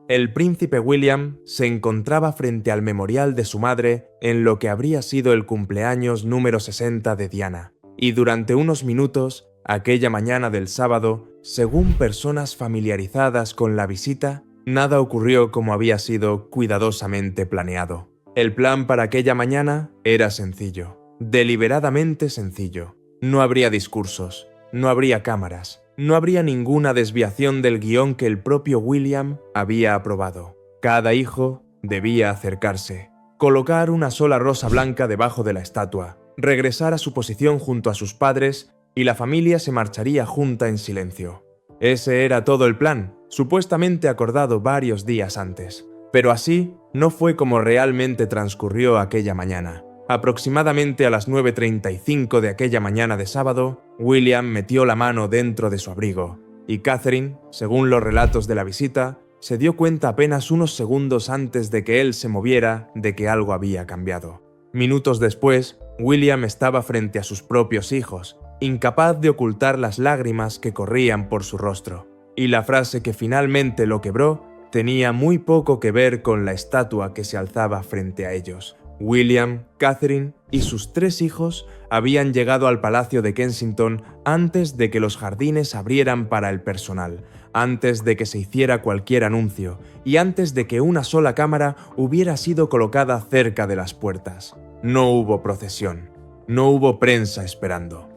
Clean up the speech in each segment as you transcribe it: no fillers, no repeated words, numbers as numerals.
El príncipe William se encontraba frente al memorial de su madre en lo que habría sido el cumpleaños número 60 de Diana, y durante unos minutos, aquella mañana del sábado, según personas familiarizadas con la visita, nada ocurrió como había sido cuidadosamente planeado. El plan para aquella mañana era sencillo, deliberadamente sencillo. No habría discursos, no habría cámaras, no habría ninguna desviación del guión que el propio William había aprobado. Cada hijo debía acercarse, colocar una sola rosa blanca debajo de la estatua, regresar a su posición junto a sus padres y la familia se marcharía junta en silencio. Ese era todo el plan, supuestamente acordado varios días antes. Pero así no fue como realmente transcurrió aquella mañana. Aproximadamente a las 9:35 de aquella mañana de sábado, William metió la mano dentro de su abrigo, y Catherine, según los relatos de la visita, se dio cuenta apenas unos segundos antes de que él se moviera de que algo había cambiado. Minutos después, William estaba frente a sus propios hijos, incapaz de ocultar las lágrimas que corrían por su rostro, y la frase que finalmente lo quebró tenía muy poco que ver con la estatua que se alzaba frente a ellos. William, Catherine y sus 3 hijos habían llegado al Palacio de Kensington antes de que los jardines abrieran para el personal, antes de que se hiciera cualquier anuncio y antes de que una sola cámara hubiera sido colocada cerca de las puertas. No hubo procesión, no hubo prensa esperando.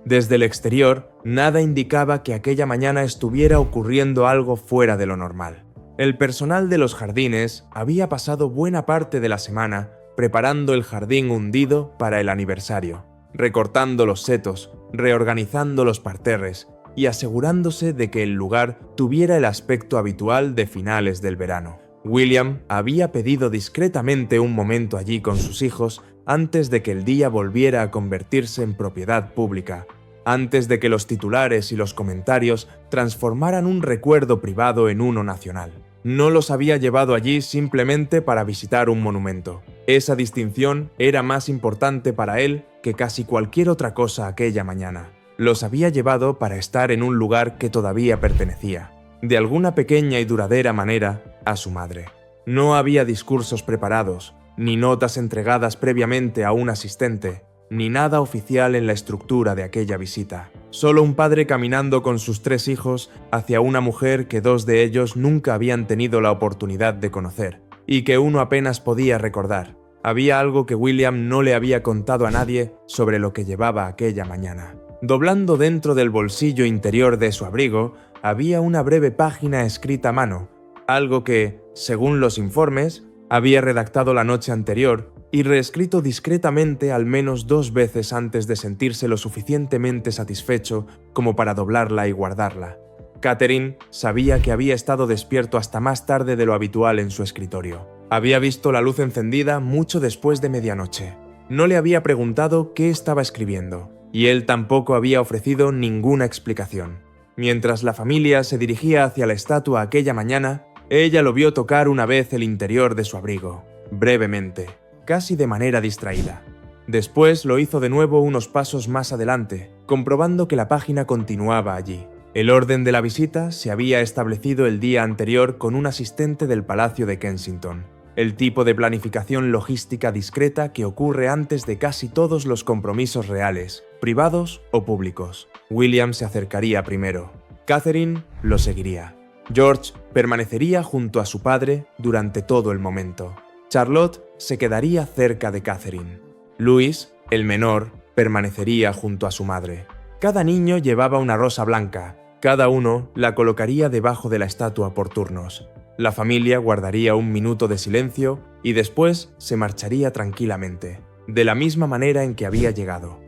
Desde el exterior, nada indicaba que aquella mañana estuviera ocurriendo algo fuera de lo normal. El personal de los jardines había pasado buena parte de la semana preparando el jardín hundido para el aniversario, recortando los setos, reorganizando los parterres y asegurándose de que el lugar tuviera el aspecto habitual de finales del verano. William había pedido discretamente un momento allí con sus hijos antes de que el día volviera a convertirse en propiedad pública, antes de que los titulares y los comentarios transformaran un recuerdo privado en uno nacional. No los había llevado allí simplemente para visitar un monumento. Esa distinción era más importante para él que casi cualquier otra cosa aquella mañana. Los había llevado para estar en un lugar que todavía pertenecía, de alguna pequeña y duradera manera, a su madre. No había discursos preparados, ni notas entregadas previamente a un asistente, ni nada oficial en la estructura de aquella visita. Solo un padre caminando con sus 3 hijos hacia una mujer que 2 de ellos nunca habían tenido la oportunidad de conocer, y que uno apenas podía recordar. Había algo que William no le había contado a nadie sobre lo que llevaba aquella mañana. Doblando dentro del bolsillo interior de su abrigo, había una breve página escrita a mano, algo que, según los informes, había redactado la noche anterior y reescrito discretamente al menos 2 veces antes de sentirse lo suficientemente satisfecho como para doblarla y guardarla. Catherine sabía que había estado despierto hasta más tarde de lo habitual en su escritorio. Había visto la luz encendida mucho después de medianoche. No le había preguntado qué estaba escribiendo, y él tampoco había ofrecido ninguna explicación. Mientras la familia se dirigía hacia la estatua aquella mañana, ella lo vio tocar una vez el interior de su abrigo, brevemente, casi de manera distraída. Después lo hizo de nuevo unos pasos más adelante, comprobando que la página continuaba allí. El orden de la visita se había establecido el día anterior con un asistente del Palacio de Kensington, el tipo de planificación logística discreta que ocurre antes de casi todos los compromisos reales, privados o públicos. William se acercaría primero. Catherine lo seguiría. George permanecería junto a su padre durante todo el momento. Charlotte se quedaría cerca de Catherine. Louis, el menor, permanecería junto a su madre. Cada niño llevaba una rosa blanca. Cada uno la colocaría debajo de la estatua por turnos. La familia guardaría un minuto de silencio y después se marcharía tranquilamente, de la misma manera en que había llegado.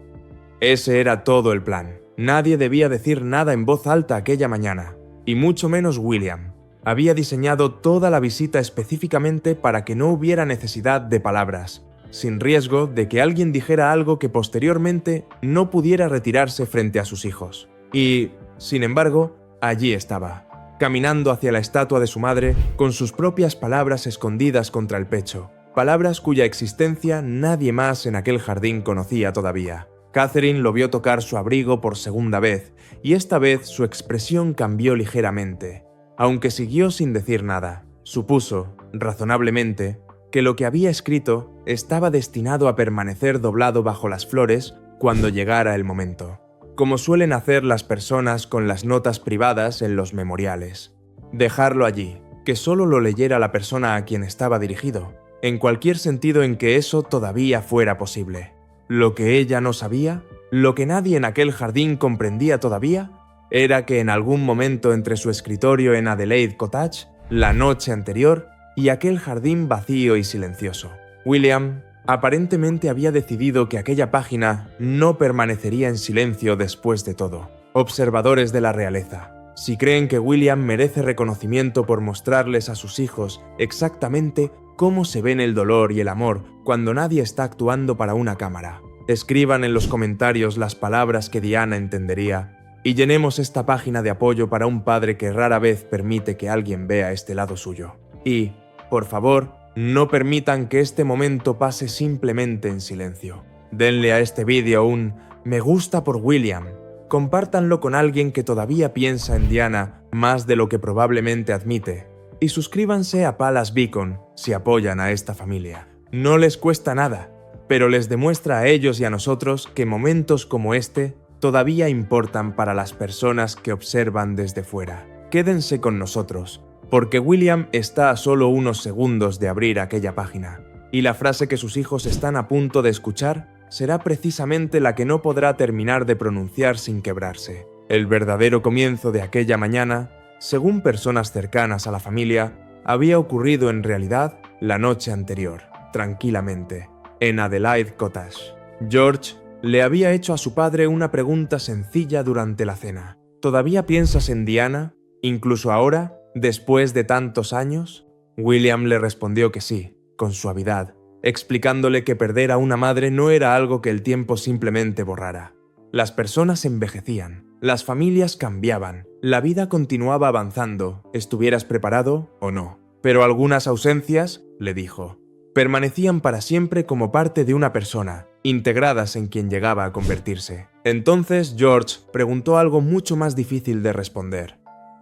Ese era todo el plan. Nadie debía decir nada en voz alta aquella mañana, y mucho menos William. Había diseñado toda la visita específicamente para que no hubiera necesidad de palabras, sin riesgo de que alguien dijera algo que posteriormente no pudiera retirarse frente a sus hijos. Y, sin embargo, allí estaba, caminando hacia la estatua de su madre con sus propias palabras escondidas contra el pecho, palabras cuya existencia nadie más en aquel jardín conocía todavía. Catherine lo vio tocar su abrigo por segunda vez, y esta vez su expresión cambió ligeramente, aunque siguió sin decir nada. Supuso, razonablemente, que lo que había escrito estaba destinado a permanecer doblado bajo las flores cuando llegara el momento, como suelen hacer las personas con las notas privadas en los memoriales. Dejarlo allí, que solo lo leyera la persona a quien estaba dirigido, en cualquier sentido en que eso todavía fuera posible. Lo que ella no sabía, lo que nadie en aquel jardín comprendía todavía, era que en algún momento entre su escritorio en Adelaide Cottage, la noche anterior, y aquel jardín vacío y silencioso, William aparentemente había decidido que aquella página no permanecería en silencio después de todo. Observadores de la realeza, si creen que William merece reconocimiento por mostrarles a sus hijos exactamente cómo se ven el dolor y el amor cuando nadie está actuando para una cámara, escriban en los comentarios las palabras que Diana entendería y llenemos esta página de apoyo para un padre que rara vez permite que alguien vea este lado suyo. Y, por favor, no permitan que este momento pase simplemente en silencio. Denle a este vídeo un me gusta por William. Compártanlo con alguien que todavía piensa en Diana más de lo que probablemente admite. Y suscríbanse a Palace Beacon si apoyan a esta familia. No les cuesta nada, pero les demuestra a ellos y a nosotros que momentos como este todavía importan para las personas que observan desde fuera. Quédense con nosotros, porque William está a solo unos segundos de abrir aquella página, y la frase que sus hijos están a punto de escuchar será precisamente la que no podrá terminar de pronunciar sin quebrarse. El verdadero comienzo de aquella mañana, según personas cercanas a la familia, había ocurrido en realidad la noche anterior, tranquilamente, en Adelaide Cottage. George le había hecho a su padre una pregunta sencilla durante la cena. ¿Todavía piensas en Diana, incluso ahora, después de tantos años? William le respondió que sí, con suavidad, explicándole que perder a una madre no era algo que el tiempo simplemente borrara. Las personas envejecían, las familias cambiaban, la vida continuaba avanzando, estuvieras preparado o no. Pero algunas ausencias, le dijo, permanecían para siempre como parte de una persona, integradas en quien llegaba a convertirse. Entonces George preguntó algo mucho más difícil de responder.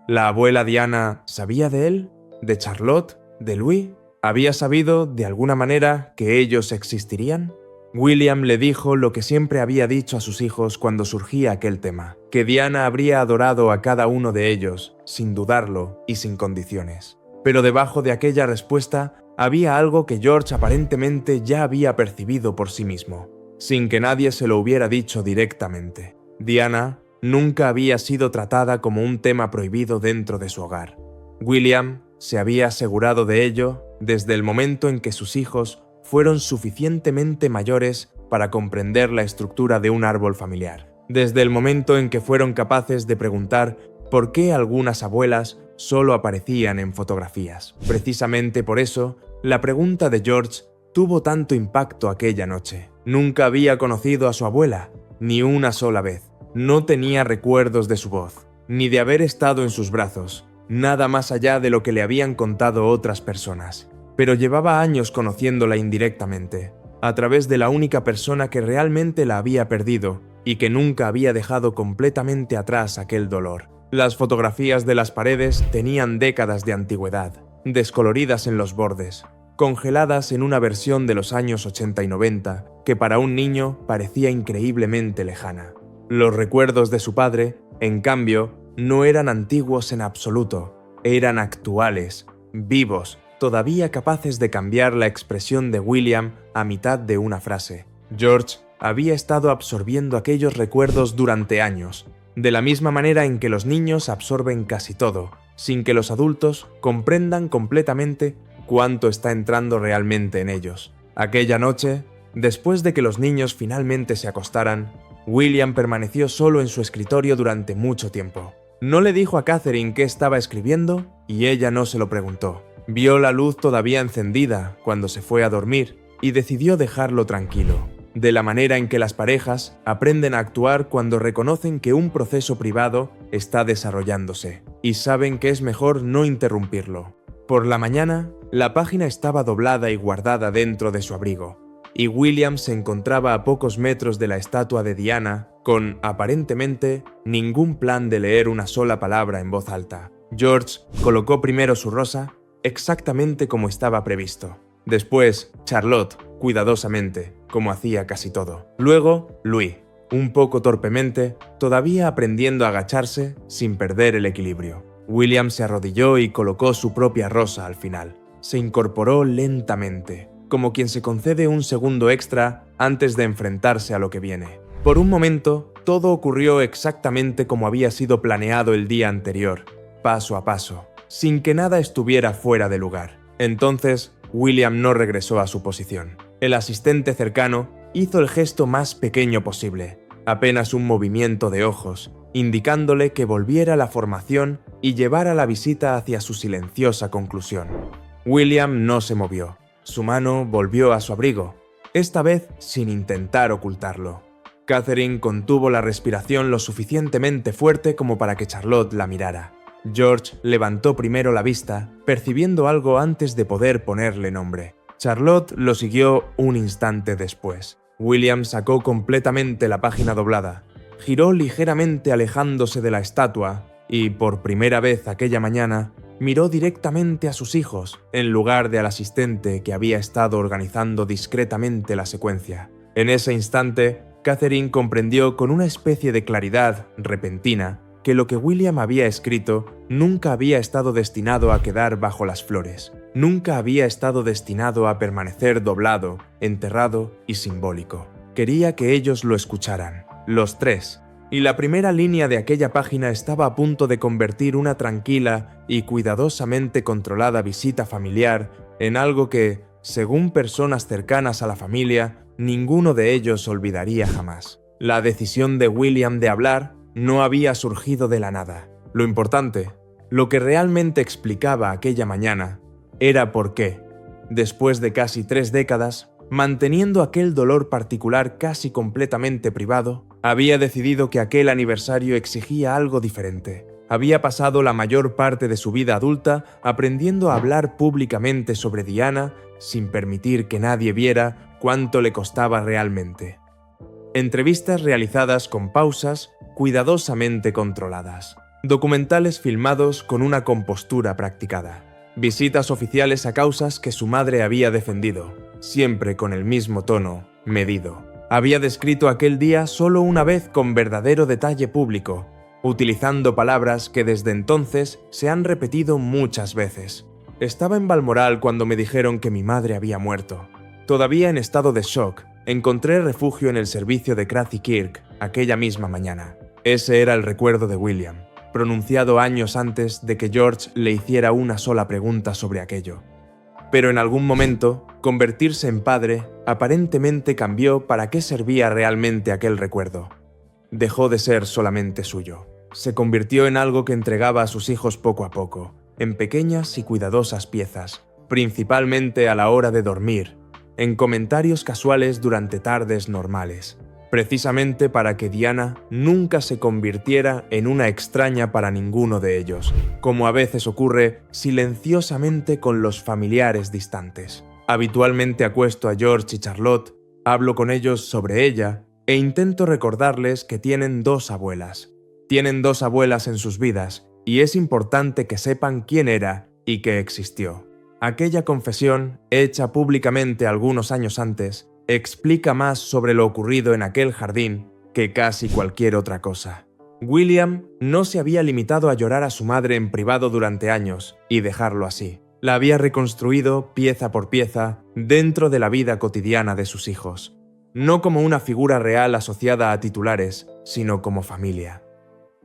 ¿La abuela Diana sabía de él? ¿De Charlotte? ¿De Louis? ¿Había sabido, de alguna manera, que ellos existirían? William le dijo lo que siempre había dicho a sus hijos cuando surgía aquel tema, que Diana habría adorado a cada uno de ellos, sin dudarlo y sin condiciones. Pero debajo de aquella respuesta había algo que George aparentemente ya había percibido por sí mismo, sin que nadie se lo hubiera dicho directamente. Diana nunca había sido tratada como un tema prohibido dentro de su hogar. William se había asegurado de ello desde el momento en que sus hijos fueron suficientemente mayores para comprender la estructura de un árbol familiar. Desde el momento en que fueron capaces de preguntar por qué algunas abuelas solo aparecían en fotografías. Precisamente por eso, la pregunta de George tuvo tanto impacto aquella noche. Nunca había conocido a su abuela, ni una sola vez. No tenía recuerdos de su voz, ni de haber estado en sus brazos, nada más allá de lo que le habían contado otras personas. Pero llevaba años conociéndola indirectamente, a través de la única persona que realmente la había perdido y que nunca había dejado completamente atrás aquel dolor. Las fotografías de las paredes tenían décadas de antigüedad, descoloridas en los bordes, congeladas en una versión de los años 80 y 90 que para un niño parecía increíblemente lejana. Los recuerdos de su padre, en cambio, no eran antiguos en absoluto, eran actuales, vivos, todavía capaces de cambiar la expresión de William a mitad de una frase. George había estado absorbiendo aquellos recuerdos durante años, de la misma manera en que los niños absorben casi todo, sin que los adultos comprendan completamente cuánto está entrando realmente en ellos. Aquella noche, después de que los niños finalmente se acostaran, William permaneció solo en su escritorio durante mucho tiempo. No le dijo a Catherine qué estaba escribiendo y ella no se lo preguntó. Vio la luz todavía encendida cuando se fue a dormir y decidió dejarlo tranquilo, de la manera en que las parejas aprenden a actuar cuando reconocen que un proceso privado está desarrollándose y saben que es mejor no interrumpirlo. Por la mañana, la página estaba doblada y guardada dentro de su abrigo, y William se encontraba a pocos metros de la estatua de Diana con, aparentemente, ningún plan de leer una sola palabra en voz alta. George colocó primero su rosa exactamente como estaba previsto. Después, Charlotte, cuidadosamente, como hacía casi todo. Luego, Louis, un poco torpemente, todavía aprendiendo a agacharse sin perder el equilibrio. William se arrodilló y colocó su propia rosa al final. Se incorporó lentamente, como quien se concede un segundo extra antes de enfrentarse a lo que viene. Por un momento, todo ocurrió exactamente como había sido planeado el día anterior, paso a paso, sin que nada estuviera fuera de lugar. Entonces, William no regresó a su posición. El asistente cercano hizo el gesto más pequeño posible, apenas un movimiento de ojos, indicándole que volviera a la formación y llevara la visita hacia su silenciosa conclusión. William no se movió. Su mano volvió a su abrigo, esta vez sin intentar ocultarlo. Catherine contuvo la respiración lo suficientemente fuerte como para que Charlotte la mirara. George levantó primero la vista, percibiendo algo antes de poder ponerle nombre. Charlotte lo siguió un instante después. William sacó completamente la página doblada, giró ligeramente alejándose de la estatua y, por primera vez aquella mañana, miró directamente a sus hijos, en lugar de al asistente que había estado organizando discretamente la secuencia. En ese instante, Catherine comprendió con una especie de claridad repentina que lo que William había escrito nunca había estado destinado a quedar bajo las flores, nunca había estado destinado a permanecer doblado, enterrado y simbólico. Quería que ellos lo escucharan, los tres, y la primera línea de aquella página estaba a punto de convertir una tranquila y cuidadosamente controlada visita familiar en algo que, según personas cercanas a la familia, ninguno de ellos olvidaría jamás. La decisión de William de hablar no había surgido de la nada. Lo importante, lo que realmente explicaba aquella mañana, era por qué, después de casi 3 décadas, manteniendo aquel dolor particular casi completamente privado, había decidido que aquel aniversario exigía algo diferente. Había pasado la mayor parte de su vida adulta aprendiendo a hablar públicamente sobre Diana sin permitir que nadie viera cuánto le costaba realmente. Entrevistas realizadas con pausas cuidadosamente controladas. Documentales filmados con una compostura practicada. Visitas oficiales a causas que su madre había defendido, siempre con el mismo tono, medido. Había descrito aquel día solo una vez con verdadero detalle público, utilizando palabras que desde entonces se han repetido muchas veces. Estaba en Balmoral cuando me dijeron que mi madre había muerto. Todavía en estado de shock, encontré refugio en el servicio de Crathy Kirk aquella misma mañana. Ese era el recuerdo de William, pronunciado años antes de que George le hiciera una sola pregunta sobre aquello. Pero en algún momento, convertirse en padre aparentemente cambió para qué servía realmente aquel recuerdo. Dejó de ser solamente suyo. Se convirtió en algo que entregaba a sus hijos poco a poco, en pequeñas y cuidadosas piezas, principalmente a la hora de dormir, en comentarios casuales durante tardes normales, precisamente para que Diana nunca se convirtiera en una extraña para ninguno de ellos, como a veces ocurre silenciosamente con los familiares distantes. Habitualmente acuesto a George y Charlotte, hablo con ellos sobre ella e intento recordarles que tienen 2 abuelas. Tienen 2 abuelas en sus vidas y es importante que sepan quién era y que existió. Aquella confesión, hecha públicamente algunos años antes, explica más sobre lo ocurrido en aquel jardín que casi cualquier otra cosa. William no se había limitado a llorar a su madre en privado durante años y dejarlo así. La había reconstruido pieza por pieza dentro de la vida cotidiana de sus hijos, no como una figura real asociada a titulares, sino como familia.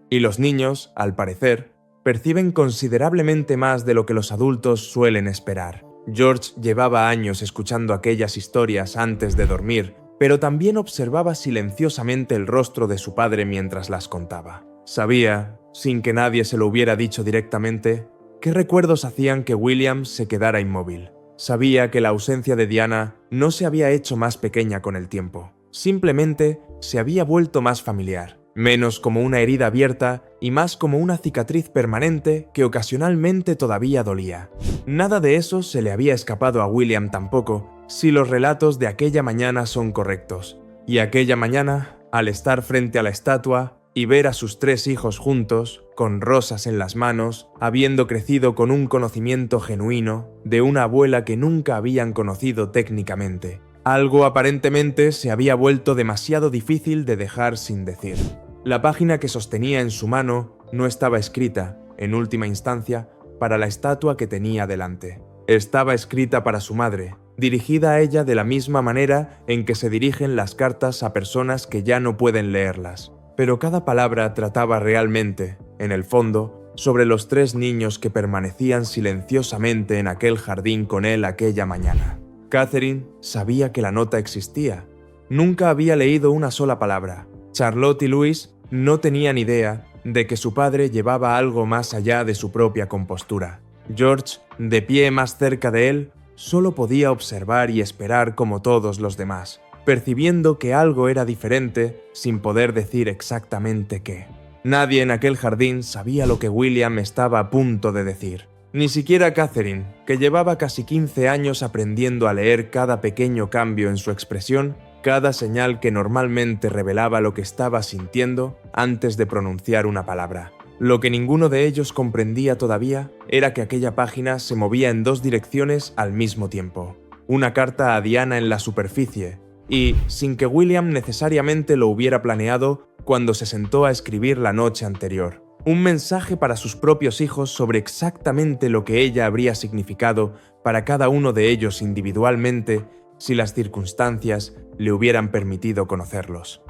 Y los niños, al parecer, perciben considerablemente más de lo que los adultos suelen esperar. George llevaba años escuchando aquellas historias antes de dormir, pero también observaba silenciosamente el rostro de su padre mientras las contaba. Sabía, sin que nadie se lo hubiera dicho directamente, qué recuerdos hacían que William se quedara inmóvil. Sabía que la ausencia de Diana no se había hecho más pequeña con el tiempo, simplemente se había vuelto más familiar, menos como una herida abierta y más como una cicatriz permanente que ocasionalmente todavía dolía. Nada de eso se le había escapado a William tampoco, si los relatos de aquella mañana son correctos. Y aquella mañana, al estar frente a la estatua, y ver a sus 3 hijos juntos, con rosas en las manos, habiendo crecido con un conocimiento genuino de una abuela que nunca habían conocido técnicamente. Algo aparentemente se había vuelto demasiado difícil de dejar sin decir. La página que sostenía en su mano no estaba escrita, en última instancia, para la estatua que tenía delante. Estaba escrita para su madre, dirigida a ella de la misma manera en que se dirigen las cartas a personas que ya no pueden leerlas. Pero cada palabra trataba realmente, en el fondo, sobre los 3 niños que permanecían silenciosamente en aquel jardín con él aquella mañana. Catherine sabía que la nota existía. Nunca había leído una sola palabra. Charlotte y Louis no tenían idea de que su padre llevaba algo más allá de su propia compostura. George, de pie más cerca de él, solo podía observar y esperar como todos los demás, percibiendo que algo era diferente sin poder decir exactamente qué. Nadie en aquel jardín sabía lo que William estaba a punto de decir. Ni siquiera Catherine, que llevaba casi 15 años aprendiendo a leer cada pequeño cambio en su expresión, cada señal que normalmente revelaba lo que estaba sintiendo antes de pronunciar una palabra. Lo que ninguno de ellos comprendía todavía era que aquella página se movía en 2 direcciones al mismo tiempo. Una carta a Diana en la superficie, y, sin que William necesariamente lo hubiera planeado cuando se sentó a escribir la noche anterior, un mensaje para sus propios hijos sobre exactamente lo que ella habría significado para cada uno de ellos individualmente si las circunstancias le hubieran permitido conocerlos.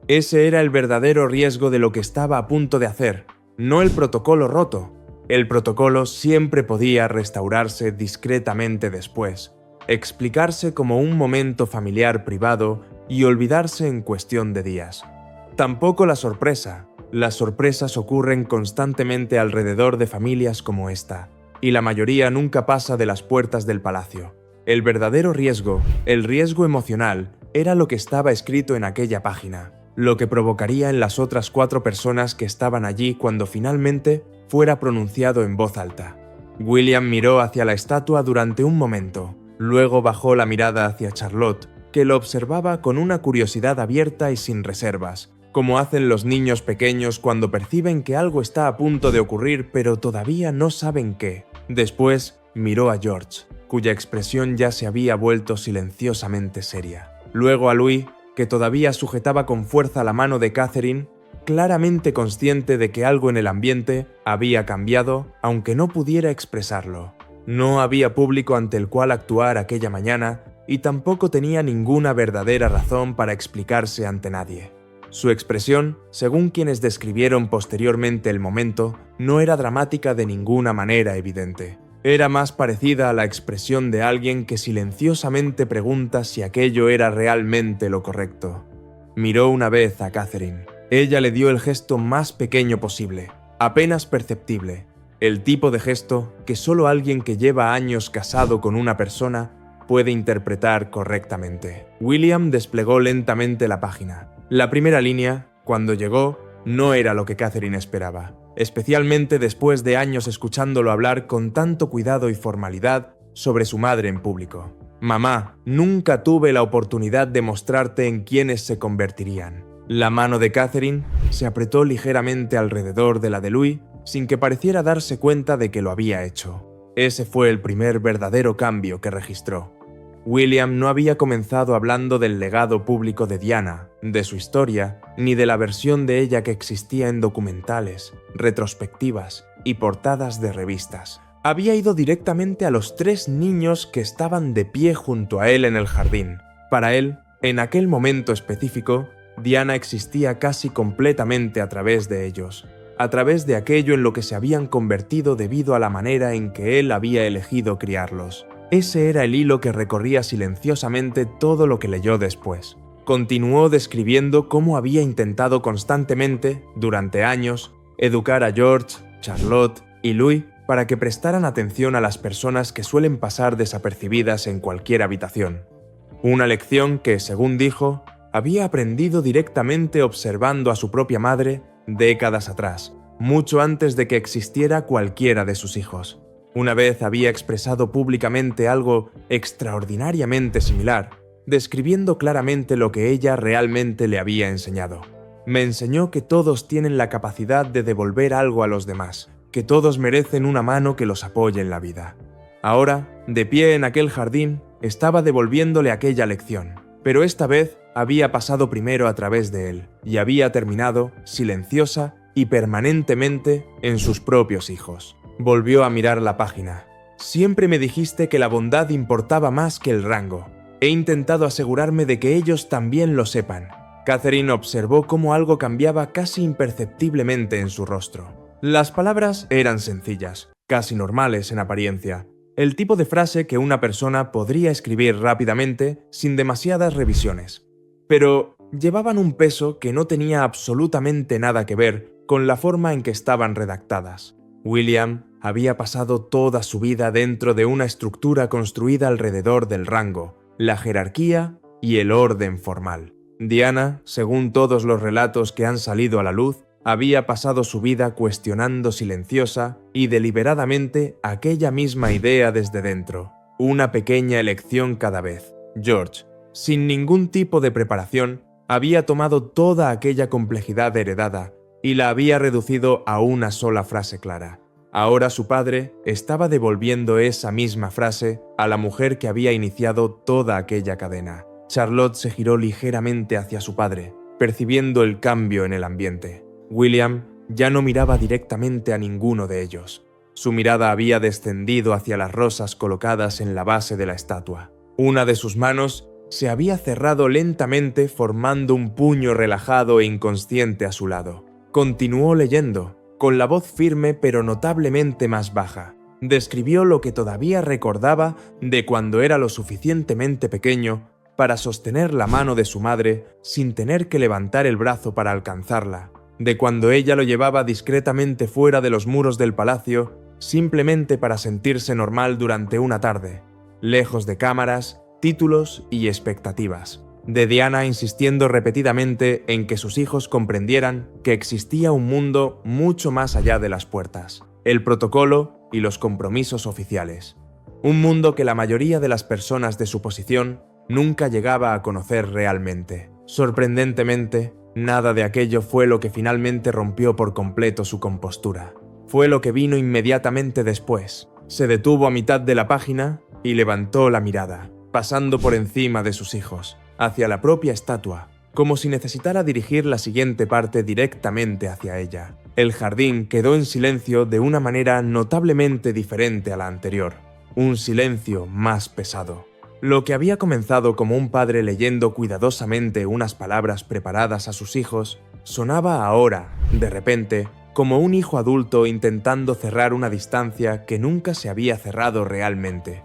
Ese era el verdadero riesgo de lo que estaba a punto de hacer, no el protocolo roto. El protocolo siempre podía restaurarse discretamente después, explicarse como un momento familiar privado y olvidarse en cuestión de días. Tampoco la sorpresa. Las sorpresas ocurren constantemente alrededor de familias como esta, y la mayoría nunca pasa de las puertas del palacio. El verdadero riesgo, el riesgo emocional, era lo que estaba escrito en aquella página, lo que provocaría en las otras 4 personas que estaban allí cuando finalmente fuera pronunciado en voz alta. William miró hacia la estatua durante un momento, luego bajó la mirada hacia Charlotte, que lo observaba con una curiosidad abierta y sin reservas, como hacen los niños pequeños cuando perciben que algo está a punto de ocurrir pero todavía no saben qué. Después miró a George, cuya expresión ya se había vuelto silenciosamente seria. Luego a Louis, que todavía sujetaba con fuerza la mano de Catherine, claramente consciente de que algo en el ambiente había cambiado, aunque no pudiera expresarlo. No había público ante el cual actuar aquella mañana y tampoco tenía ninguna verdadera razón para explicarse ante nadie. Su expresión, según quienes describieron posteriormente el momento, no era dramática de ninguna manera evidente. Era más parecida a la expresión de alguien que silenciosamente pregunta si aquello era realmente lo correcto. Miró una vez a Catherine. Ella le dio el gesto más pequeño posible, apenas perceptible, el tipo de gesto que solo alguien que lleva años casado con una persona puede interpretar correctamente. William desplegó lentamente la página. La primera línea, cuando llegó, no era lo que Catherine esperaba, especialmente después de años escuchándolo hablar con tanto cuidado y formalidad sobre su madre en público. «Mamá, nunca tuve la oportunidad de mostrarte en quiénes se convertirían». La mano de Catherine se apretó ligeramente alrededor de la de Louis sin que pareciera darse cuenta de que lo había hecho. Ese fue el primer verdadero cambio que registró. William no había comenzado hablando del legado público de Diana, de su historia, ni de la versión de ella que existía en documentales, retrospectivas y portadas de revistas. Había ido directamente a los 3 niños que estaban de pie junto a él en el jardín. Para él, en aquel momento específico, Diana existía casi completamente a través de ellos, a través de aquello en lo que se habían convertido debido a la manera en que él había elegido criarlos. Ese era el hilo que recorría silenciosamente todo lo que leyó después. Continuó describiendo cómo había intentado constantemente, durante años, educar a George, Charlotte y Louis para que prestaran atención a las personas que suelen pasar desapercibidas en cualquier habitación. Una lección que, según dijo, había aprendido directamente observando a su propia madre décadas atrás, mucho antes de que existiera cualquiera de sus hijos. Una vez había expresado públicamente algo extraordinariamente similar, describiendo claramente lo que ella realmente le había enseñado. Me enseñó que todos tienen la capacidad de devolver algo a los demás, que todos merecen una mano que los apoye en la vida. Ahora, de pie en aquel jardín, estaba devolviéndole aquella lección, pero esta vez había pasado primero a través de él y había terminado, silenciosa y permanentemente, en sus propios hijos. Volvió a mirar la página. Siempre me dijiste que la bondad importaba más que el rango. He intentado asegurarme de que ellos también lo sepan. Catherine observó cómo algo cambiaba casi imperceptiblemente en su rostro. Las palabras eran sencillas, casi normales en apariencia. El tipo de frase que una persona podría escribir rápidamente sin demasiadas revisiones. Pero llevaban un peso que no tenía absolutamente nada que ver con la forma en que estaban redactadas. William había pasado toda su vida dentro de una estructura construida alrededor del rango, la jerarquía y el orden formal. Diana, según todos los relatos que han salido a la luz, había pasado su vida cuestionando silenciosa y deliberadamente aquella misma idea desde dentro. Una pequeña elección cada vez. George, sin ningún tipo de preparación, había tomado toda aquella complejidad heredada y la había reducido a una sola frase clara. Ahora su padre estaba devolviendo esa misma frase a la mujer que había iniciado toda aquella cadena. Charlotte se giró ligeramente hacia su padre, percibiendo el cambio en el ambiente. William ya no miraba directamente a ninguno de ellos. Su mirada había descendido hacia las rosas colocadas en la base de la estatua. Una de sus manos se había cerrado lentamente formando un puño relajado e inconsciente a su lado. Continuó leyendo, con la voz firme pero notablemente más baja. Describió lo que todavía recordaba de cuando era lo suficientemente pequeño para sostener la mano de su madre sin tener que levantar el brazo para alcanzarla, de cuando ella lo llevaba discretamente fuera de los muros del palacio simplemente para sentirse normal durante una tarde, lejos de cámaras, títulos y expectativas. De Diana insistiendo repetidamente en que sus hijos comprendieran que existía un mundo mucho más allá de las puertas, el protocolo y los compromisos oficiales. Un mundo que la mayoría de las personas de su posición nunca llegaba a conocer realmente. Sorprendentemente, nada de aquello fue lo que finalmente rompió por completo su compostura. Fue lo que vino inmediatamente después. Se detuvo a mitad de la página y levantó la mirada, pasando por encima de sus hijos, hacia la propia estatua, como si necesitara dirigir la siguiente parte directamente hacia ella. El jardín quedó en silencio de una manera notablemente diferente a la anterior, un silencio más pesado. Lo que había comenzado como un padre leyendo cuidadosamente unas palabras preparadas a sus hijos, sonaba ahora, de repente, como un hijo adulto intentando cerrar una distancia que nunca se había cerrado realmente.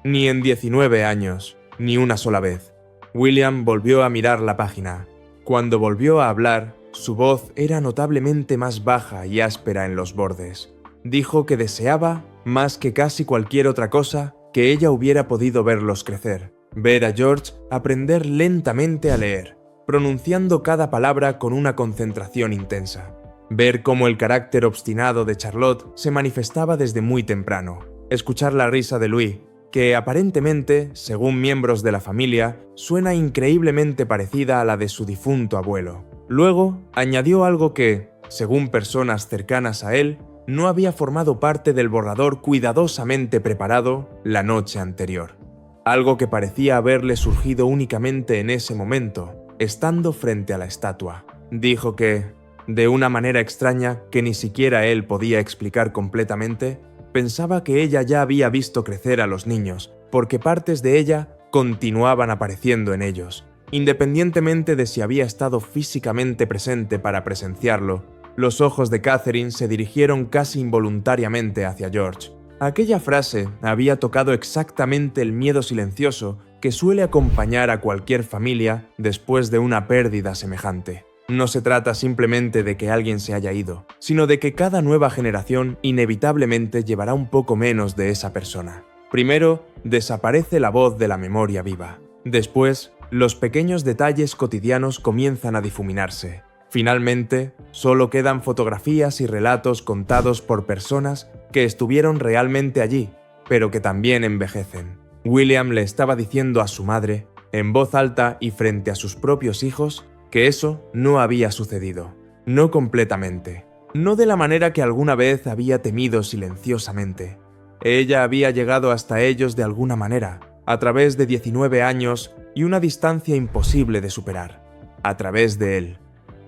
Ni en 19 años, ni una sola vez. William volvió a mirar la página. Cuando volvió a hablar, su voz era notablemente más baja y áspera en los bordes. Dijo que deseaba, más que casi cualquier otra cosa, que ella hubiera podido verlos crecer, ver a George aprender lentamente a leer, pronunciando cada palabra con una concentración intensa, ver cómo el carácter obstinado de Charlotte se manifestaba desde muy temprano, escuchar la risa de Louis, que aparentemente, según miembros de la familia, suena increíblemente parecida a la de su difunto abuelo. Luego, añadió algo que, según personas cercanas a él, no había formado parte del borrador cuidadosamente preparado la noche anterior. Algo que parecía haberle surgido únicamente en ese momento, estando frente a la estatua. Dijo que, de una manera extraña que ni siquiera él podía explicar completamente, pensaba que ella ya había visto crecer a los niños, porque partes de ella continuaban apareciendo en ellos, independientemente de si había estado físicamente presente para presenciarlo. Los ojos de Catherine se dirigieron casi involuntariamente hacia George. Aquella frase había tocado exactamente el miedo silencioso que suele acompañar a cualquier familia después de una pérdida semejante. No se trata simplemente de que alguien se haya ido, sino de que cada nueva generación inevitablemente llevará un poco menos de esa persona. Primero, desaparece la voz de la memoria viva. Después, los pequeños detalles cotidianos comienzan a difuminarse. Finalmente, solo quedan fotografías y relatos contados por personas que estuvieron realmente allí, pero que también envejecen. William le estaba diciendo a su madre, en voz alta y frente a sus propios hijos, que eso no había sucedido, no completamente, no de la manera que alguna vez había temido silenciosamente. Ella había llegado hasta ellos de alguna manera, a través de 19 años y una distancia imposible de superar. A través de él.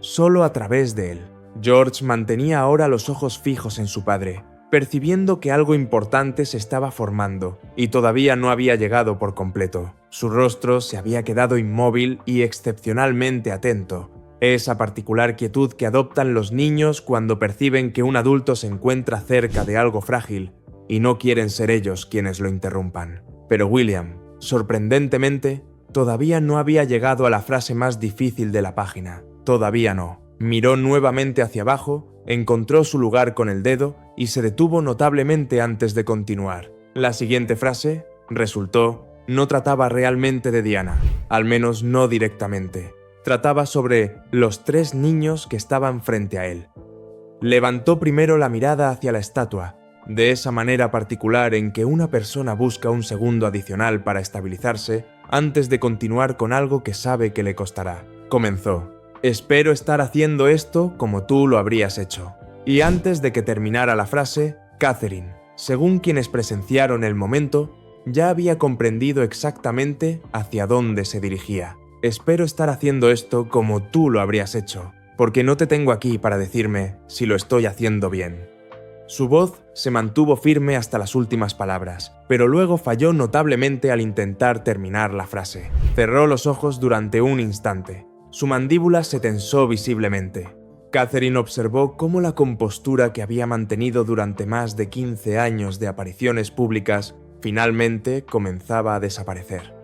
Solo a través de él. George mantenía ahora los ojos fijos en su padre, percibiendo que algo importante se estaba formando y todavía no había llegado por completo. Su rostro se había quedado inmóvil y excepcionalmente atento. Esa particular quietud que adoptan los niños cuando perciben que un adulto se encuentra cerca de algo frágil y no quieren ser ellos quienes lo interrumpan. Pero William, sorprendentemente, todavía no había llegado a la frase más difícil de la página. Todavía no. Miró nuevamente hacia abajo, encontró su lugar con el dedo y se detuvo notablemente antes de continuar. La siguiente frase, resultó, no trataba realmente de Diana, al menos no directamente. Trataba sobre los 3 niños que estaban frente a él. Levantó primero la mirada hacia la estatua, de esa manera particular en que una persona busca un segundo adicional para estabilizarse antes de continuar con algo que sabe que le costará. Comenzó. Espero estar haciendo esto como tú lo habrías hecho. Y antes de que terminara la frase, Catherine, según quienes presenciaron el momento, ya había comprendido exactamente hacia dónde se dirigía. Espero estar haciendo esto como tú lo habrías hecho, porque no te tengo aquí para decirme si lo estoy haciendo bien. Su voz se mantuvo firme hasta las últimas palabras, pero luego falló notablemente al intentar terminar la frase. Cerró los ojos durante un instante. Su mandíbula se tensó visiblemente. Catherine observó cómo la compostura que había mantenido durante más de 15 años de apariciones públicas finalmente comenzaba a desaparecer.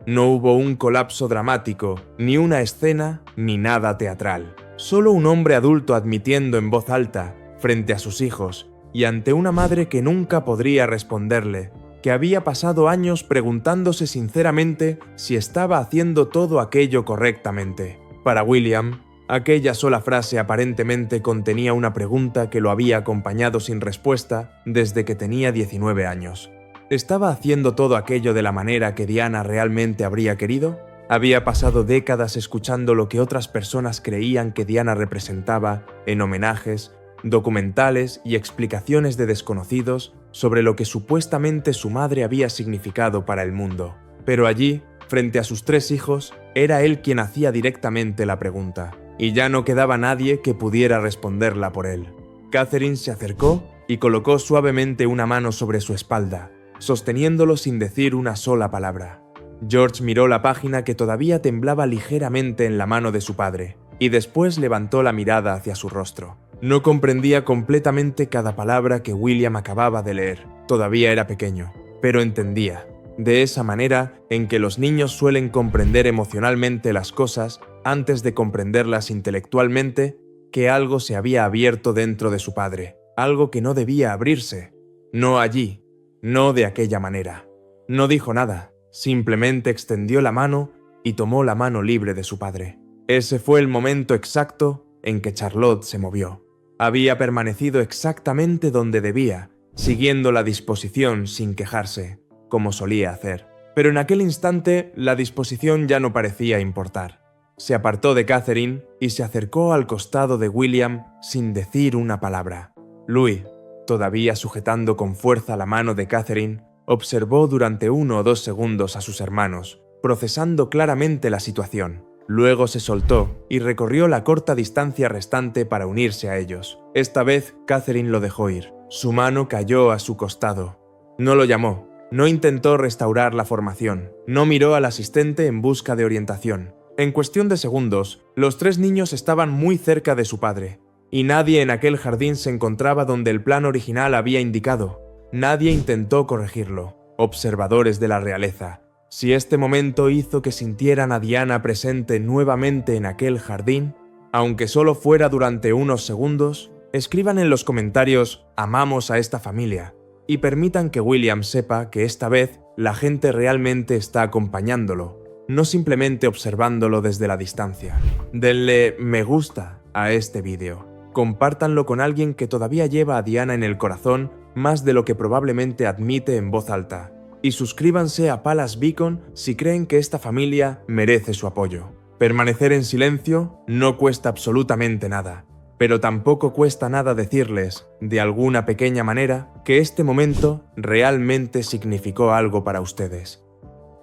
No hubo un colapso dramático, ni una escena, ni nada teatral. Solo un hombre adulto admitiendo en voz alta, frente a sus hijos, y ante una madre que nunca podría responderle, que había pasado años preguntándose sinceramente si estaba haciendo todo aquello correctamente. Para William, aquella sola frase aparentemente contenía una pregunta que lo había acompañado sin respuesta desde que tenía 19 años. ¿Estaba haciendo todo aquello de la manera que Diana realmente habría querido? Había pasado décadas escuchando lo que otras personas creían que Diana representaba en homenajes, documentales y explicaciones de desconocidos sobre lo que supuestamente su madre había significado para el mundo. Pero allí, frente a sus 3 hijos, era él quien hacía directamente la pregunta, y ya no quedaba nadie que pudiera responderla por él. Catherine se acercó y colocó suavemente una mano sobre su espalda, sosteniéndolo sin decir una sola palabra. George miró la página que todavía temblaba ligeramente en la mano de su padre, y después levantó la mirada hacia su rostro. No comprendía completamente cada palabra que William acababa de leer. Todavía era pequeño, pero entendía, de esa manera en que los niños suelen comprender emocionalmente las cosas antes de comprenderlas intelectualmente, que algo se había abierto dentro de su padre, algo que no debía abrirse. No allí, no de aquella manera. No dijo nada, simplemente extendió la mano y tomó la mano libre de su padre. Ese fue el momento exacto en que Charlotte se movió. Había permanecido exactamente donde debía, siguiendo la disposición sin quejarse, como solía hacer. Pero en aquel instante la disposición ya no parecía importar. Se apartó de Catherine y se acercó al costado de William sin decir una palabra. Louis, todavía sujetando con fuerza la mano de Catherine, observó durante 1 o 2 segundos a sus hermanos, procesando claramente la situación. Luego se soltó y recorrió la corta distancia restante para unirse a ellos. Esta vez Catherine lo dejó ir. Su mano cayó a su costado. No lo llamó, no intentó restaurar la formación, no miró al asistente en busca de orientación. En cuestión de segundos, los 3 niños estaban muy cerca de su padre, y nadie en aquel jardín se encontraba donde el plan original había indicado. Nadie intentó corregirlo. Observadores de la realeza. Si este momento hizo que sintieran a Diana presente nuevamente en aquel jardín, aunque solo fuera durante unos segundos, escriban en los comentarios «Amamos a esta familia» y permitan que William sepa que esta vez la gente realmente está acompañándolo, no simplemente observándolo desde la distancia. Denle me gusta a este vídeo. Compártanlo con alguien que todavía lleva a Diana en el corazón más de lo que probablemente admite en voz alta. Y suscríbanse a Palace Beacon si creen que esta familia merece su apoyo. Permanecer en silencio no cuesta absolutamente nada, pero tampoco cuesta nada decirles, de alguna pequeña manera, que este momento realmente significó algo para ustedes.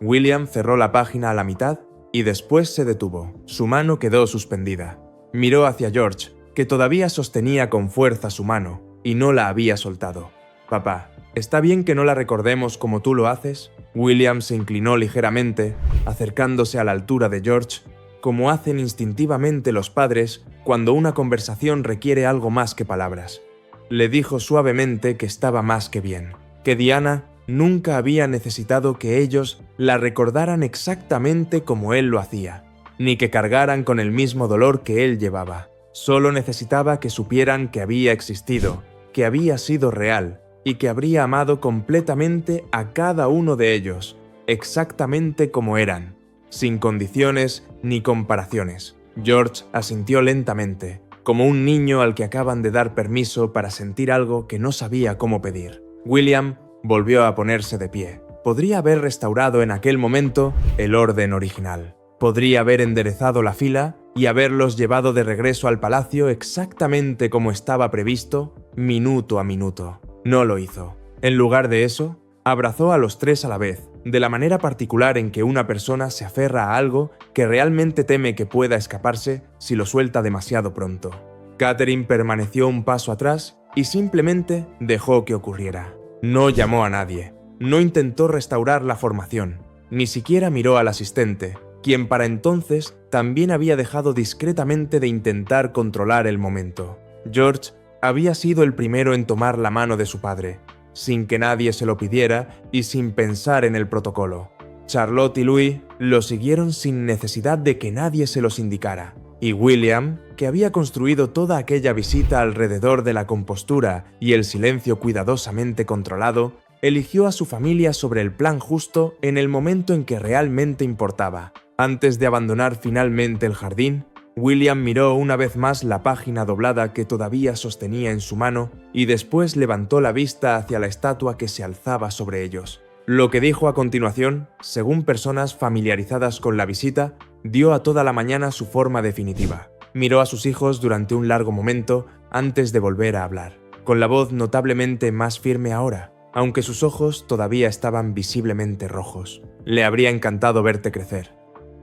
William cerró la página a la mitad y después se detuvo. Su mano quedó suspendida. Miró hacia George, que todavía sostenía con fuerza su mano y no la había soltado. «Papá, ¿está bien que no la recordemos como tú lo haces?» William se inclinó ligeramente, acercándose a la altura de George, como hacen instintivamente los padres cuando una conversación requiere algo más que palabras. Le dijo suavemente que estaba más que bien, que Diana nunca había necesitado que ellos la recordaran exactamente como él lo hacía, ni que cargaran con el mismo dolor que él llevaba. Solo necesitaba que supieran que había existido, que había sido real y que habría amado completamente a cada uno de ellos, exactamente como eran, sin condiciones ni comparaciones. George asintió lentamente, como un niño al que acaban de dar permiso para sentir algo que no sabía cómo pedir. William volvió a ponerse de pie. Podría haber restaurado en aquel momento el orden original. Podría haber enderezado la fila y haberlos llevado de regreso al palacio exactamente como estaba previsto, minuto a minuto. No lo hizo. En lugar de eso, abrazó a los tres a la vez, de la manera particular en que una persona se aferra a algo que realmente teme que pueda escaparse si lo suelta demasiado pronto. Catherine permaneció un paso atrás y simplemente dejó que ocurriera. No llamó a nadie, no intentó restaurar la formación, ni siquiera miró al asistente, quien para entonces también había dejado discretamente de intentar controlar el momento. George había sido el primero en tomar la mano de su padre, sin que nadie se lo pidiera y sin pensar en el protocolo. Charlotte y Louis lo siguieron sin necesidad de que nadie se los indicara, y William, que había construido toda aquella visita alrededor de la compostura y el silencio cuidadosamente controlado, eligió a su familia sobre el plan justo en el momento en que realmente importaba. Antes de abandonar finalmente el jardín, William miró una vez más la página doblada que todavía sostenía en su mano y después levantó la vista hacia la estatua que se alzaba sobre ellos. Lo que dijo a continuación, según personas familiarizadas con la visita, dio a toda la mañana su forma definitiva. Miró a sus hijos durante un largo momento antes de volver a hablar, con la voz notablemente más firme ahora, aunque sus ojos todavía estaban visiblemente rojos. «Le habría encantado verte crecer».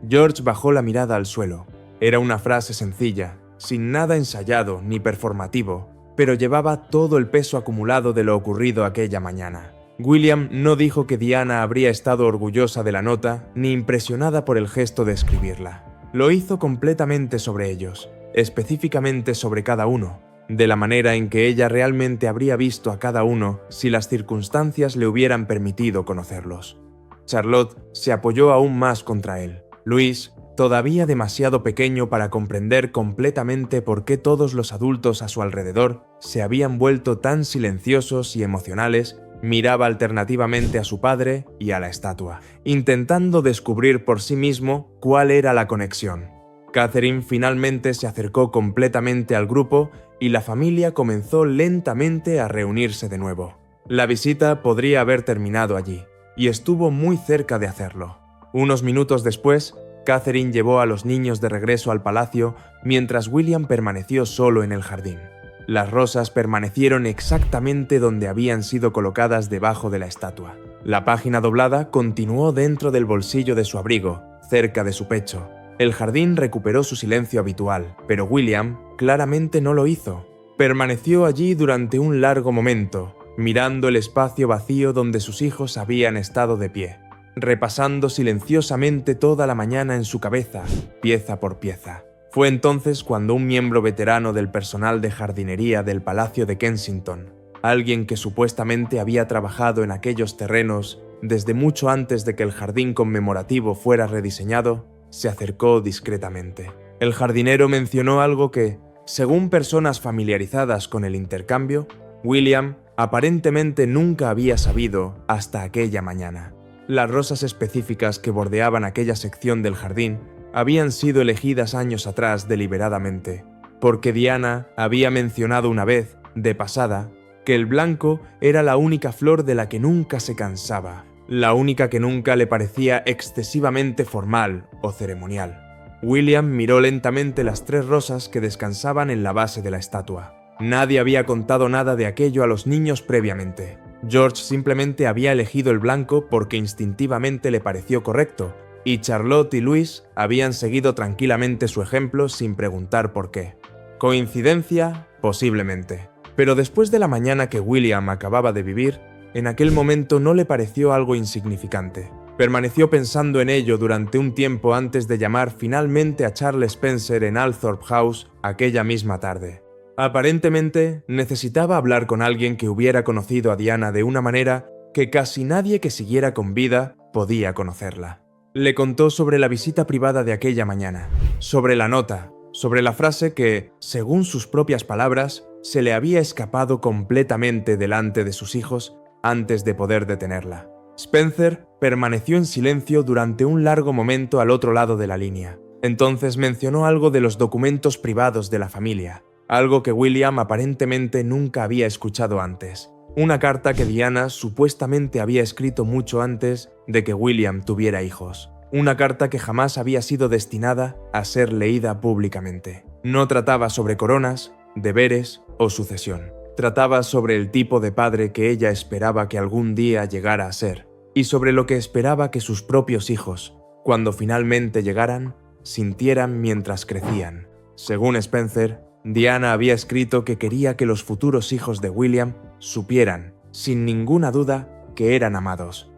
George bajó la mirada al suelo. Era una frase sencilla, sin nada ensayado ni performativo, pero llevaba todo el peso acumulado de lo ocurrido aquella mañana. William no dijo que Diana habría estado orgullosa de la nota ni impresionada por el gesto de escribirla. Lo hizo completamente sobre ellos, específicamente sobre cada uno, de la manera en que ella realmente habría visto a cada uno si las circunstancias le hubieran permitido conocerlos. Charlotte se apoyó aún más contra él. Louis, todavía demasiado pequeño para comprender completamente por qué todos los adultos a su alrededor se habían vuelto tan silenciosos y emocionales, miraba alternativamente a su padre y a la estatua, intentando descubrir por sí mismo cuál era la conexión. Catherine finalmente se acercó completamente al grupo y la familia comenzó lentamente a reunirse de nuevo. La visita podría haber terminado allí, y estuvo muy cerca de hacerlo. Unos minutos después, Catherine llevó a los niños de regreso al palacio mientras William permaneció solo en el jardín. Las rosas permanecieron exactamente donde habían sido colocadas debajo de la estatua. La página doblada continuó dentro del bolsillo de su abrigo, cerca de su pecho. El jardín recuperó su silencio habitual, pero William claramente no lo hizo. Permaneció allí durante un largo momento, mirando el espacio vacío donde sus hijos habían estado de pie, repasando silenciosamente toda la mañana en su cabeza, pieza por pieza. Fue entonces cuando un miembro veterano del personal de jardinería del Palacio de Kensington, alguien que supuestamente había trabajado en aquellos terrenos desde mucho antes de que el jardín conmemorativo fuera rediseñado, se acercó discretamente. El jardinero mencionó algo que, según personas familiarizadas con el intercambio, William aparentemente nunca había sabido hasta aquella mañana. Las rosas específicas que bordeaban aquella sección del jardín habían sido elegidas años atrás deliberadamente, porque Diana había mencionado una vez, de pasada, que el blanco era la única flor de la que nunca se cansaba, la única que nunca le parecía excesivamente formal o ceremonial. William miró lentamente las 3 rosas que descansaban en la base de la estatua. Nadie había contado nada de aquello a los niños previamente. George simplemente había elegido el blanco porque instintivamente le pareció correcto, y Charlotte y Louis habían seguido tranquilamente su ejemplo sin preguntar por qué. ¿Coincidencia? Posiblemente. Pero después de la mañana que William acababa de vivir, en aquel momento no le pareció algo insignificante. Permaneció pensando en ello durante un tiempo antes de llamar finalmente a Charles Spencer en Althorpe House aquella misma tarde. Aparentemente, necesitaba hablar con alguien que hubiera conocido a Diana de una manera que casi nadie que siguiera con vida podía conocerla. Le contó sobre la visita privada de aquella mañana, sobre la nota, sobre la frase que, según sus propias palabras, se le había escapado completamente delante de sus hijos antes de poder detenerla. Spencer permaneció en silencio durante un largo momento al otro lado de la línea. Entonces mencionó algo de los documentos privados de la familia, algo que William aparentemente nunca había escuchado antes. Una carta que Diana supuestamente había escrito mucho antes de que William tuviera hijos. Una carta que jamás había sido destinada a ser leída públicamente. No trataba sobre coronas, deberes o sucesión. Trataba sobre el tipo de padre que ella esperaba que algún día llegara a ser, y sobre lo que esperaba que sus propios hijos, cuando finalmente llegaran, sintieran mientras crecían. Según Spencer, Diana había escrito que quería que los futuros hijos de William supieran, sin ninguna duda, que eran amados.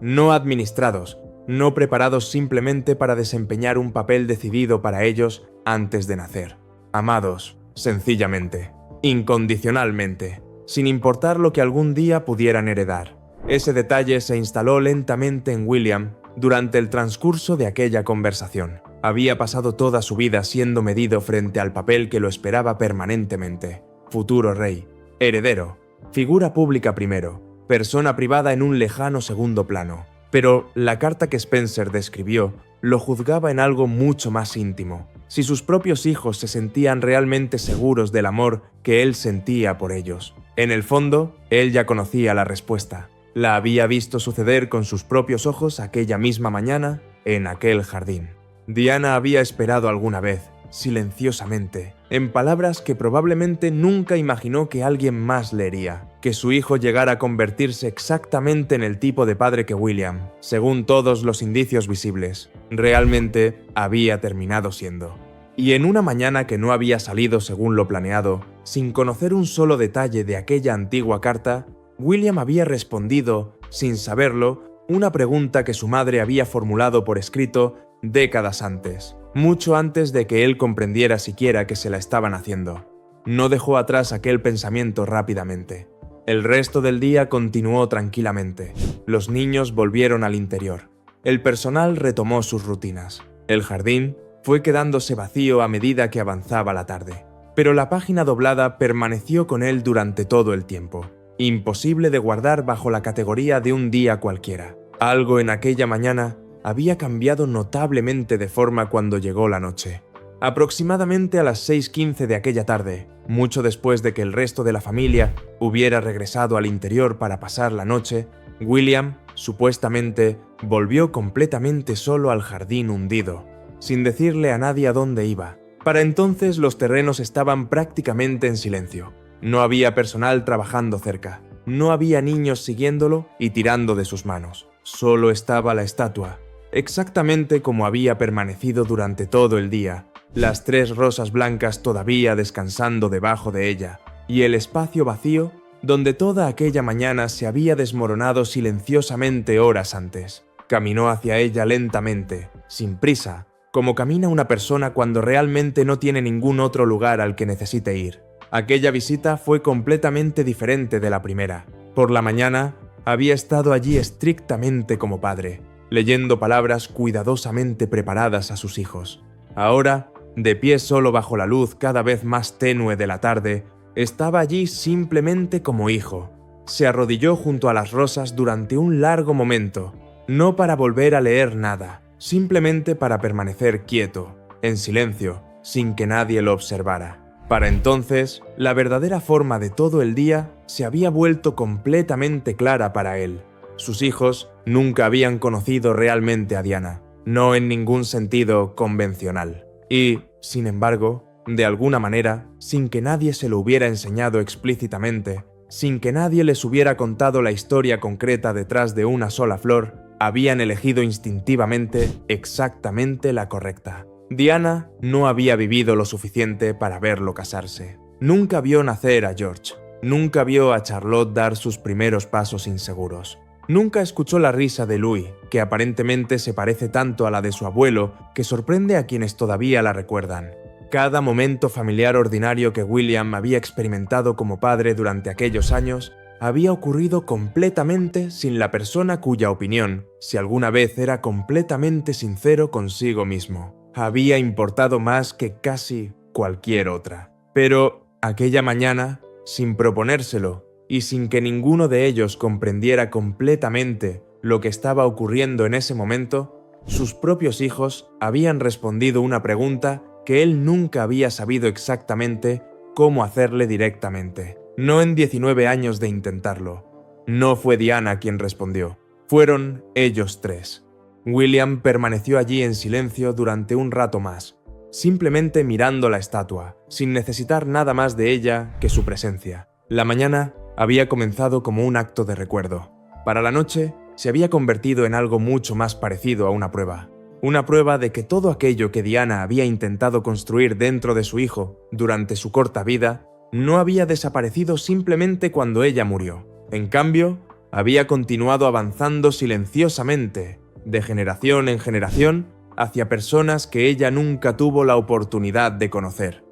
No administrados, no preparados simplemente para desempeñar un papel decidido para ellos antes de nacer. Amados, sencillamente. Incondicionalmente, sin importar lo que algún día pudieran heredar. Ese detalle se instaló lentamente en William durante el transcurso de aquella conversación. Había pasado toda su vida siendo medido frente al papel que lo esperaba permanentemente. Futuro rey, heredero, figura pública primero, persona privada en un lejano segundo plano. Pero la carta que Spencer describió lo juzgaba en algo mucho más íntimo. Si sus propios hijos se sentían realmente seguros del amor que él sentía por ellos. En el fondo, él ya conocía la respuesta. La había visto suceder con sus propios ojos aquella misma mañana en aquel jardín. Diana había esperado alguna vez, silenciosamente, en palabras que probablemente nunca imaginó que alguien más leería, que su hijo llegara a convertirse exactamente en el tipo de padre que William, según todos los indicios visibles, realmente había terminado siendo. Y en una mañana que no había salido según lo planeado, sin conocer un solo detalle de aquella antigua carta, William había respondido, sin saberlo, una pregunta que su madre había formulado por escrito décadas antes, mucho antes de que él comprendiera siquiera que se la estaban haciendo. No dejó atrás aquel pensamiento rápidamente. El resto del día continuó tranquilamente. Los niños volvieron al interior. El personal retomó sus rutinas. El jardín fue quedándose vacío a medida que avanzaba la tarde. Pero la página doblada permaneció con él durante todo el tiempo. Imposible de guardar bajo la categoría de un día cualquiera. Algo en aquella mañana había cambiado notablemente de forma cuando llegó la noche. Aproximadamente a las 6:15 de aquella tarde, mucho después de que el resto de la familia hubiera regresado al interior para pasar la noche, William, supuestamente, volvió completamente solo al jardín hundido, sin decirle a nadie a dónde iba. Para entonces los terrenos estaban prácticamente en silencio. No había personal trabajando cerca. No había niños siguiéndolo y tirando de sus manos. Solo estaba la estatua, exactamente como había permanecido durante todo el día, las 3 rosas blancas todavía descansando debajo de ella, y el espacio vacío donde toda aquella mañana se había desmoronado silenciosamente horas antes. Caminó hacia ella lentamente, sin prisa, como camina una persona cuando realmente no tiene ningún otro lugar al que necesite ir. Aquella visita fue completamente diferente de la primera. Por la mañana, había estado allí estrictamente como padre, leyendo palabras cuidadosamente preparadas a sus hijos. Ahora, de pie solo bajo la luz cada vez más tenue de la tarde, estaba allí simplemente como hijo. Se arrodilló junto a las rosas durante un largo momento, no para volver a leer nada, simplemente para permanecer quieto, en silencio, sin que nadie lo observara. Para entonces, la verdadera forma de todo el día se había vuelto completamente clara para él. Sus hijos nunca habían conocido realmente a Diana. no en ningún sentido convencional. Y, sin embargo, de alguna manera, sin que nadie se lo hubiera enseñado explícitamente, sin que nadie les hubiera contado la historia concreta detrás de una sola flor, habían elegido instintivamente exactamente la correcta. Diana no había vivido lo suficiente para verlo casarse. Nunca vio nacer a George. Nunca vio a Charlotte dar sus primeros pasos inseguros. Nunca escuchó la risa de Louis, que aparentemente se parece tanto a la de su abuelo que sorprende a quienes todavía la recuerdan. Cada momento familiar ordinario que William había experimentado como padre durante aquellos años había ocurrido completamente sin la persona cuya opinión, si alguna vez era completamente sincero consigo mismo, había importado más que casi cualquier otra. Pero aquella mañana, sin proponérselo y sin que ninguno de ellos comprendiera completamente lo que estaba ocurriendo en ese momento, sus propios hijos habían respondido una pregunta que él nunca había sabido exactamente cómo hacerle directamente. No en 19 años de intentarlo. No fue Diana quien respondió. Fueron ellos tres. William permaneció allí en silencio durante un rato más, simplemente mirando la estatua, sin necesitar nada más de ella que su presencia. La mañana había comenzado como un acto de recuerdo. Para la noche se había convertido en algo mucho más parecido a una prueba. Una prueba de que todo aquello que Diana había intentado construir dentro de su hijo durante su corta vida no había desaparecido simplemente cuando ella murió. En cambio, había continuado avanzando silenciosamente, de generación en generación, hacia personas que ella nunca tuvo la oportunidad de conocer.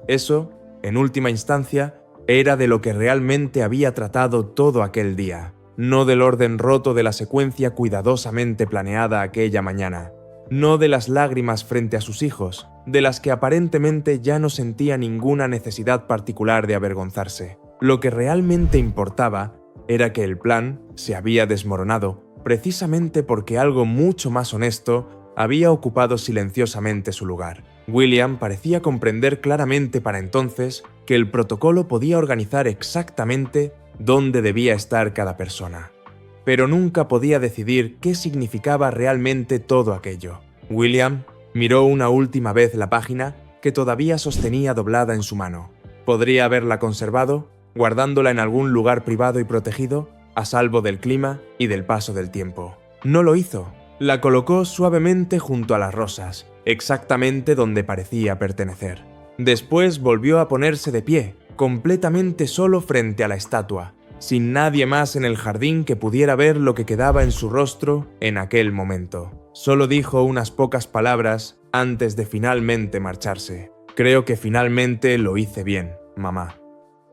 Eso, en última instancia, era de lo que realmente había tratado todo aquel día, no del orden roto de la secuencia cuidadosamente planeada aquella mañana, no de las lágrimas frente a sus hijos, de las que aparentemente ya no sentía ninguna necesidad particular de avergonzarse. Lo que realmente importaba era que el plan se había desmoronado, precisamente porque algo mucho más honesto había ocupado silenciosamente su lugar. William parecía comprender claramente para entonces que el protocolo podía organizar exactamente dónde debía estar cada persona, pero nunca podía decidir qué significaba realmente todo aquello. William miró una última vez la página que todavía sostenía doblada en su mano. Podría haberla conservado, guardándola en algún lugar privado y protegido, a salvo del clima y del paso del tiempo. No lo hizo. La colocó suavemente junto a las rosas, exactamente donde parecía pertenecer. Después volvió a ponerse de pie, completamente solo frente a la estatua, sin nadie más en el jardín que pudiera ver lo que quedaba en su rostro en aquel momento. Solo dijo unas pocas palabras antes de finalmente marcharse. Creo que finalmente lo hice bien, mamá.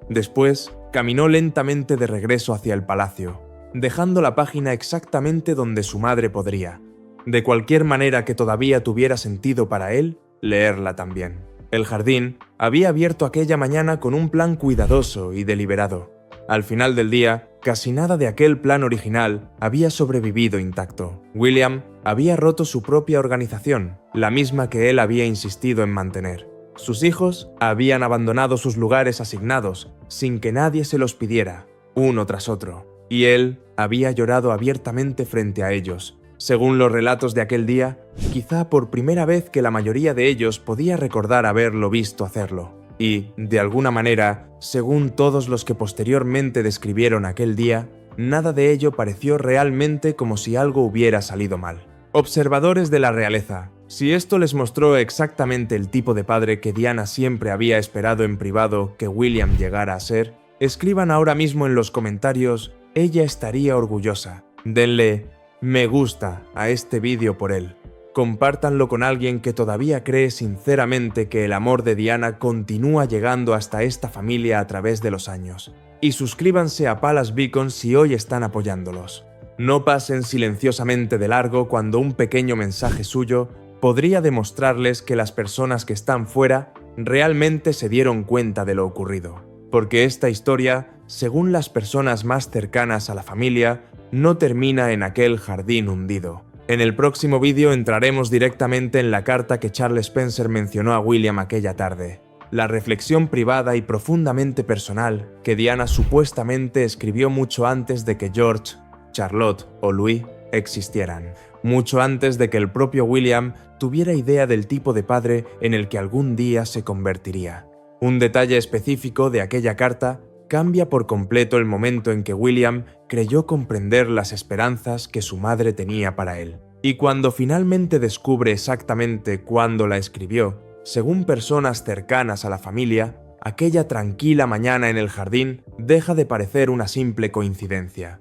Después, caminó lentamente de regreso hacia el palacio, dejando la página exactamente donde su madre podría, de cualquier manera que todavía tuviera sentido para él, leerla también. El jardín había abierto aquella mañana con un plan cuidadoso y deliberado. Al final del día, casi nada de aquel plan original había sobrevivido intacto. William había roto su propia organización, la misma que él había insistido en mantener. Sus hijos habían abandonado sus lugares asignados, sin que nadie se los pidiera, uno tras otro, y él había llorado abiertamente frente a ellos. Según los relatos de aquel día, quizá por primera vez que la mayoría de ellos podía recordar haberlo visto hacerlo. Y, de alguna manera, según todos los que posteriormente describieron aquel día, nada de ello pareció realmente como si algo hubiera salido mal. Observadores de la realeza, si esto les mostró exactamente el tipo de padre que Diana siempre había esperado en privado que William llegara a ser, escriban ahora mismo en los comentarios, ella estaría orgullosa. Denle me gusta a este vídeo por él. Compártanlo con alguien que todavía cree sinceramente que el amor de Diana continúa llegando hasta esta familia a través de los años. Y suscríbanse a Palace Beacon si hoy están apoyándolos. No pasen silenciosamente de largo cuando un pequeño mensaje suyo podría demostrarles que las personas que están fuera realmente se dieron cuenta de lo ocurrido. Porque esta historia, según las personas más cercanas a la familia, no termina en aquel jardín hundido. En el próximo vídeo entraremos directamente en la carta que Charles Spencer mencionó a William aquella tarde, la reflexión privada y profundamente personal que Diana supuestamente escribió mucho antes de que George, Charlotte o Louis existieran, mucho antes de que el propio William tuviera idea del tipo de padre en el que algún día se convertiría. Un detalle específico de aquella carta cambia por completo el momento en que William creyó comprender las esperanzas que su madre tenía para él. Y cuando finalmente descubre exactamente cuándo la escribió, según personas cercanas a la familia, aquella tranquila mañana en el jardín deja de parecer una simple coincidencia.